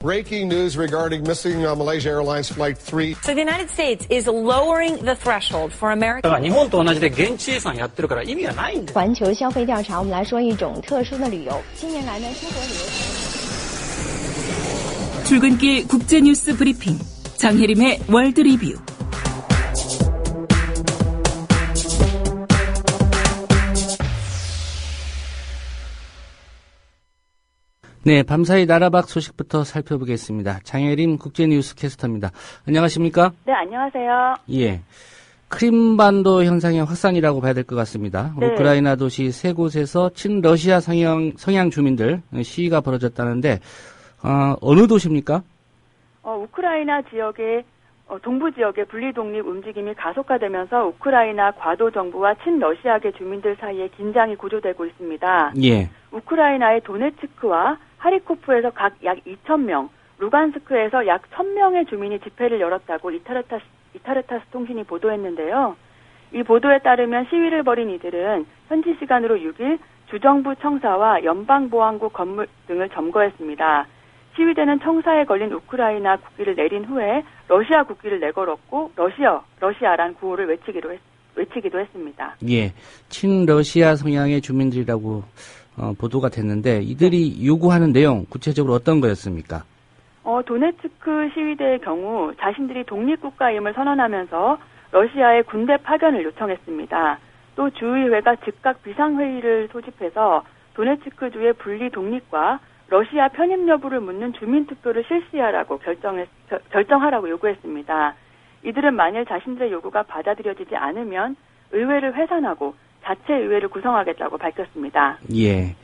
Breaking news regarding missing Malaysia Airlines Flight 3. So the United States is lowering the threshold for American. 日本と同じで現地遺産やってるから意味がないんだ。环球消费调查，我们来说一种特殊的旅游。近年来呢，出国旅游。 출근길 국제뉴스 브리핑 장혜림의 월드 리뷰. 네, 밤사이 나라밖 소식부터 살펴보겠습니다. 장혜림 국제뉴스 캐스터입니다. 안녕하십니까? 네, 안녕하세요. 예. 크림반도 현상의 확산이라고 봐야 될 것 같습니다. 네. 우크라이나 도시 세 곳에서 친러시아 성향 주민들 시위가 벌어졌다는데 어느 도시입니까? 우크라이나 지역의 동부 지역의 분리독립 움직임이 가속화되면서 우크라이나 과도 정부와 친러시아계 주민들 사이에 긴장이 고조되고 있습니다. 예. 우크라이나의 도네츠크와 하리코프에서 각 약 2,000명, 루간스크에서 약 1,000명의 주민이 집회를 열었다고 이타르타스 통신이 보도했는데요. 이 보도에 따르면 시위를 벌인 이들은 현지 시간으로 6일 주정부 청사와 연방보안국 건물 등을 점거했습니다. 시위대는 청사에 걸린 우크라이나 국기를 내린 후에 러시아 국기를 내걸었고 러시아란 구호를 외치기도 했습니다. 예, 친러시아 성향의 주민들이라고 보도가 됐는데 이들이 요구하는 내용 구체적으로 어떤 거였습니까? 도네츠크 시위대의 경우 자신들이 독립국가임을 선언하면서 러시아의 군대 파견을 요청했습니다. 또 주의회가 즉각 비상회의를 소집해서 도네츠크주의 분리 독립과 러시아 편입 여부를 묻는 주민투표를 실시하라고 결정하라고 요구했습니다. 이들은 만일 자신들의 요구가 받아들여지지 않으면 의회를 해산하고 자체 의회를 구성하겠다고 밝혔습니다. 예,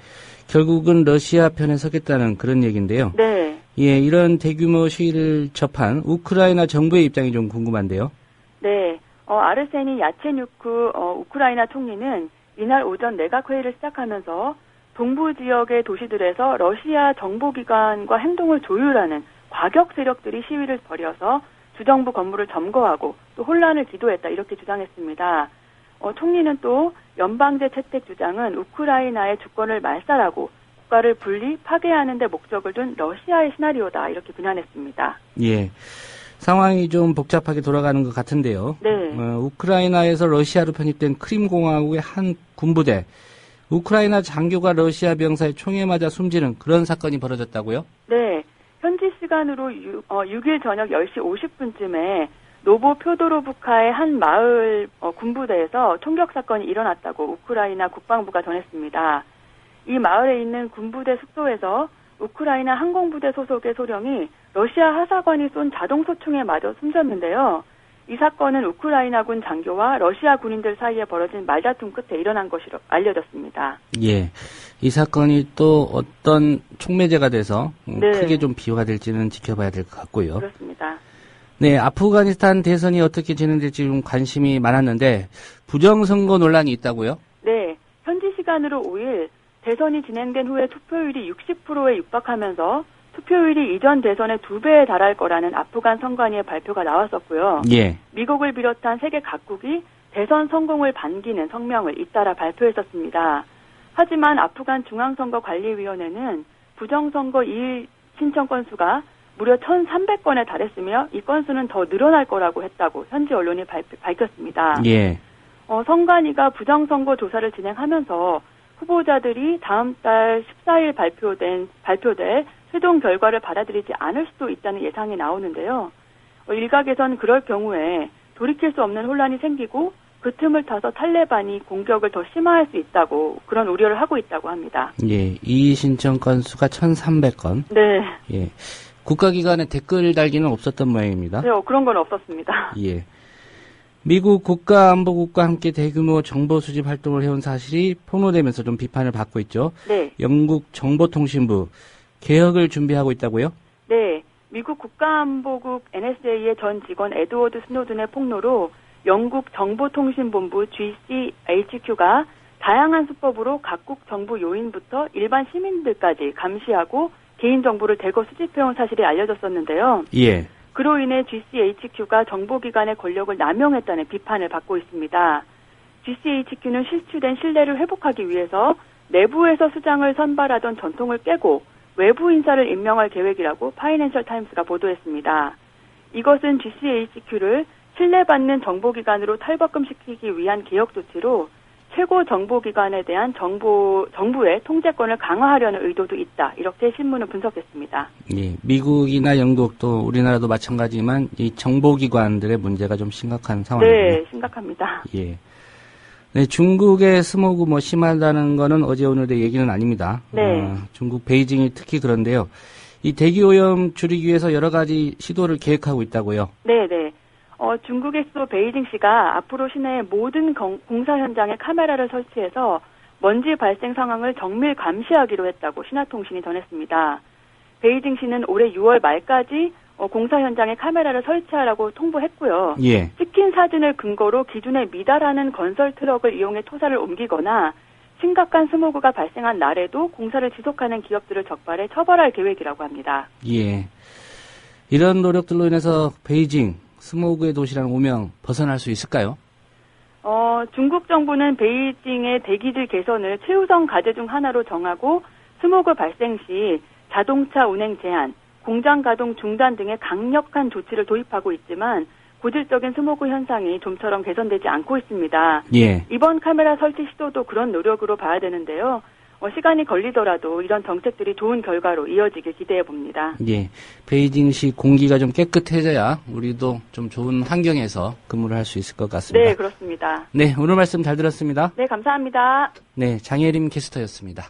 결국은 러시아 편에 서겠다는 그런 얘기인데요. 네. 예, 이런 대규모 시위를 접한 우크라이나 정부의 입장이 좀 궁금한데요. 네, 아르세니 야체뉴크 우크라이나 총리는 이날 오전 내각회의를 시작하면서 동부 지역의 도시들에서 러시아 정보기관과 행동을 조율하는 과격 세력들이 시위를 벌여서 주정부 건물을 점거하고 또 혼란을 기도했다 이렇게 주장했습니다. 총리는 또 연방제 채택 주장은 우크라이나의 주권을 말살하고 국가를 분리 파괴하는 데 목적을 둔 러시아의 시나리오다 이렇게 비난했습니다. 예, 상황이 좀 복잡하게 돌아가는 것 같은데요. 네. 우크라이나에서 러시아로 편입된 크림공화국의 한 군부대 우크라이나 장교가 러시아 병사의 총에 맞아 숨지는 그런 사건이 벌어졌다고요? 네. 현지 시간으로 6일 저녁 10시 50분쯤에 노보표도로브카의 한 마을 군부대에서 총격 사건이 일어났다고 우크라이나 국방부가 전했습니다. 이 마을에 있는 군부대 숙소에서 우크라이나 항공부대 소속의 소령이 러시아 하사관이 쏜 자동소총에 맞아 숨졌는데요. 이 사건은 우크라이나군 장교와 러시아 군인들 사이에 벌어진 말다툼 끝에 일어난 것으로 알려졌습니다. 예, 이 사건이 또 어떤 촉매제가 돼서 네. 크게 좀 비화가 될지는 지켜봐야 될 것 같고요. 그렇습니다. 네, 아프가니스탄 대선이 어떻게 진행될지 좀 관심이 많았는데 부정선거 논란이 있다고요? 네, 현지 시간으로 5일 대선이 진행된 후에 투표율이 60%에 육박하면서 투표율이 이전 대선의 2배에 달할 거라는 아프간 선관위의 발표가 나왔었고요. 예. 미국을 비롯한 세계 각국이 대선 성공을 반기는 성명을 잇따라 발표했었습니다. 하지만 아프간 중앙선거관리위원회는 부정선거 이의 신청 건수가 무려 1,300건에 달했으며 이 건수는 더 늘어날 거라고 했다고 현지 언론이 밝혔습니다. 예. 선관위가 부정선거 조사를 진행하면서 후보자들이 다음 달 14일 발표될 최종 결과를 받아들이지 않을 수도 있다는 예상이 나오는데요. 일각에선 그럴 경우에 돌이킬 수 없는 혼란이 생기고 그 틈을 타서 탈레반이 공격을 더 심화할 수 있다고 그런 우려를 하고 있다고 합니다. 예, 이 신청 건수가 1,300건. 네. 예, 국가기관에 댓글 달기는 없었던 모양입니다. 네, 그런 건 없었습니다. 예. 미국 국가안보국과 함께 대규모 정보 수집 활동을 해온 사실이 폭로되면서 좀 비판을 받고 있죠. 네. 영국 정보통신부 개혁을 준비하고 있다고요? 네. 미국 국가안보국 NSA의 전 직원 에드워드 스노든의 폭로로 영국 정보통신본부 GCHQ가 다양한 수법으로 각국 정부 요인부터 일반 시민들까지 감시하고 개인정보를 대거 수집해온 사실이 알려졌었는데요. 예. 그로 인해 GCHQ가 정보기관의 권력을 남용했다는 비판을 받고 있습니다. GCHQ는 실추된 신뢰를 회복하기 위해서 내부에서 수장을 선발하던 전통을 깨고 외부 인사를 임명할 계획이라고 파이낸셜 타임스가 보도했습니다. 이것은 GCHQ를 신뢰받는 정보기관으로 탈바꿈시키기 위한 개혁 조치로 최고 정보기관에 대한 정부의 통제권을 강화하려는 의도도 있다. 이렇게 신문은 분석했습니다. 예, 미국이나 영국 또 우리나라도 마찬가지지만 이 정보기관들의 문제가 좀 심각한 상황이군요. 네, 심각합니다. 예. 네, 중국의 스모그 심하다는 거는 어제 오늘의 얘기는 아닙니다. 네. 중국 베이징이 특히 그런데요. 이 대기오염 줄이기 위해서 여러 가지 시도를 계획하고 있다고요. 네, 네. 중국의 수도 베이징시가 앞으로 시내의 모든 공사 현장에 카메라를 설치해서 먼지 발생 상황을 정밀 감시하기로 했다고 신화통신이 전했습니다. 베이징시는 올해 6월 말까지 공사 현장에 카메라를 설치하라고 통보했고요. 예. 찍힌 사진을 근거로 기준에 미달하는 건설 트럭을 이용해 토사를 옮기거나 심각한 스모그가 발생한 날에도 공사를 지속하는 기업들을 적발해 처벌할 계획이라고 합니다. 예. 이런 노력들로 인해서 베이징 스모그의 도시라는 오명 벗어날 수 있을까요? 중국 정부는 베이징의 대기질 개선을 최우선 과제 중 하나로 정하고 스모그 발생 시 자동차 운행 제한, 공장 가동 중단 등의 강력한 조치를 도입하고 있지만 고질적인 스모그 현상이 좀처럼 개선되지 않고 있습니다. 예. 이번 카메라 설치 시도도 그런 노력으로 봐야 되는데요. 시간이 걸리더라도 이런 정책들이 좋은 결과로 이어지길 기대해 봅니다. 예. 베이징시 공기가 좀 깨끗해져야 우리도 좀 좋은 환경에서 근무를 할 수 있을 것 같습니다. 네, 그렇습니다. 네, 오늘 말씀 잘 들었습니다. 네, 감사합니다. 네, 장혜림 캐스터였습니다.